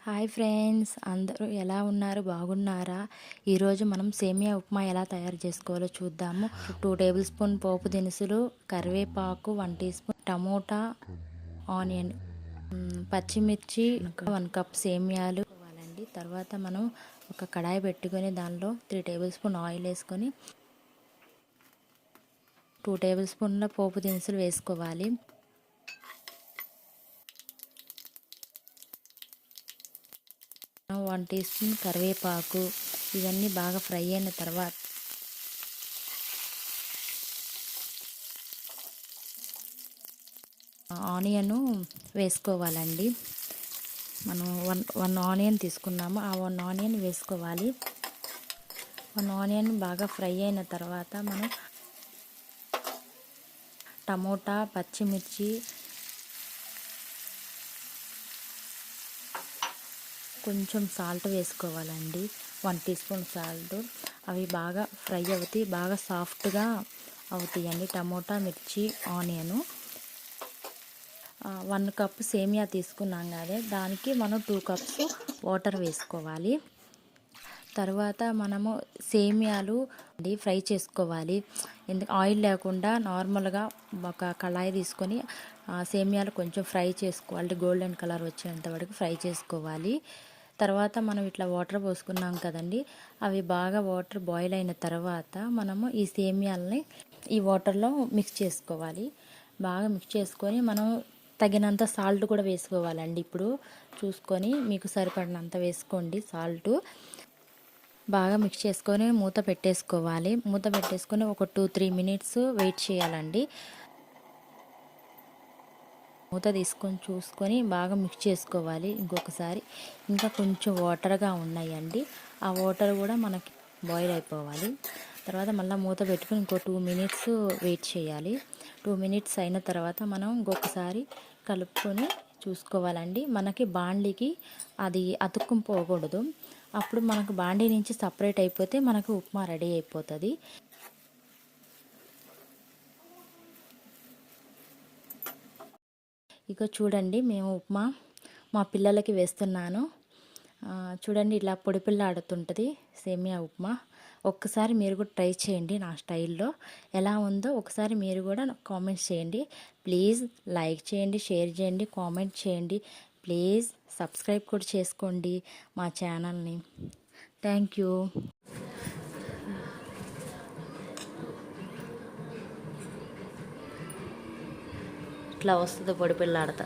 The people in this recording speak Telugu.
హాయ్ ఫ్రెండ్స్, అందరూ ఎలా ఉన్నారు? బాగున్నారా? ఈరోజు మనం సేమియా ఉప్మా ఎలా తయారు చేసుకోవాలో చూద్దాము. 2 టేబుల్ స్పూన్ పోపు దినుసులు, కరివేపాకు, 1 టీ స్పూన్ టమోటా, ఆనియన్, పచ్చిమిర్చి, 1 కప్ సేమియాలు కావాలండి. తర్వాత మనం ఒక కడాయి పెట్టుకొని దానిలో 3 టేబుల్ స్పూన్ ఆయిల్ వేసుకొని 2 టేబుల్ స్పూన్ల పోపు దినుసులు వేసుకోవాలి. 1 టీ స్పూన్ కరివేపాకు, ఇవన్నీ బాగా ఫ్రై అయిన తర్వాత ఆనియన్ వేసుకోవాలండి. మనం వన్ ఆనియన్ తీసుకున్నాము, ఆ 1 ఆనియన్ వేసుకోవాలి. 1 ఆనియన్ బాగా ఫ్రై అయిన తర్వాత మనం టమోటా, పచ్చిమిర్చి, కొంచెం సాల్ట్ వేసుకోవాలండి. 1 టీ స్పూన్ సాల్ట్. అవి బాగా ఫ్రై అవుతాయి, బాగా సాఫ్ట్గా అవుతాయండి టమోటా, మిర్చి, ఆనియను. 1 కప్ సేమియా తీసుకున్నాం కదా, దానికి మనం 2 కప్స్ వాటర్ వేసుకోవాలి. తర్వాత మనము సేమియాలు ఫ్రై చేసుకోవాలి. ఎందుకు ఆయిల్ లేకుండా నార్మల్గా ఒక కళాయి తీసుకొని సేమియాలు కొంచెం ఫ్రై చేసుకోవాలి. గోల్డెన్ కలర్ వచ్చేంత వరకు ఫ్రై చేసుకోవాలి. తర్వాత మనం ఇట్లా వాటర్ పోసుకున్నాం కదండి, అవి బాగా వాటర్ బాయిల్ అయిన తర్వాత మనము ఈ సేమియాలని ఈ వాటర్లో మిక్స్ చేసుకోవాలి. బాగా మిక్స్ చేసుకొని మనం తగినంత సాల్ట్ కూడా వేసుకోవాలండి. ఇప్పుడు చూసుకొని మీకు సరిపడినంత వేసుకోండి సాల్ట్. బాగా మిక్స్ చేసుకొని మూత పెట్టేసుకోవాలి. మూత పెట్టేసుకొని ఒక 2-3 మినిట్స్ వెయిట్ చేయాలండి. మూత తీసుకొని చూసుకొని బాగా మిక్స్ చేసుకోవాలి. ఇంకొకసారి ఇంకా కొంచెం వాటర్గా ఉన్నాయండి, ఆ వాటర్ కూడా మనకి బాయిల్ అయిపోవాలి. తర్వాత మళ్ళీ మూత పెట్టుకుని ఇంకో 2 మినిట్స్ వెయిట్ చేయాలి. 2 మినిట్స్ అయిన తర్వాత మనం ఇంకొకసారి కలుపుకొని చూసుకోవాలండి. మనకి బాండీకి అది అతుక్కుని పోకూడదు. అప్పుడు మనకు బాండీ నుంచి సపరేట్ అయిపోతే మనకు ఉప్మా రెడీ అయిపోతుంది. ఇక చూడండి, మేము ఉప్మా మా పిల్లలకి వేస్తున్నాను. చూడండి, ఇలా పొడి పిల్ల ఆడుతుంటుంది సేమియా ఉప్మా. ఒక్కసారి మీరు కూడా ట్రై చేయండి నా స్టైల్లో. ఎలా ఉందో ఒకసారి మీరు కూడా కామెంట్స్ చేయండి. ప్లీజ్ లైక్ చేయండి, షేర్ చేయండి, కామెంట్ చేయండి. ప్లీజ్ సబ్స్క్రైబ్ కూడా చేసుకోండి మా ఛానల్ని. Thank you. ఇట్లా వస్తుంది పొడి పిల్ల ఆడతా.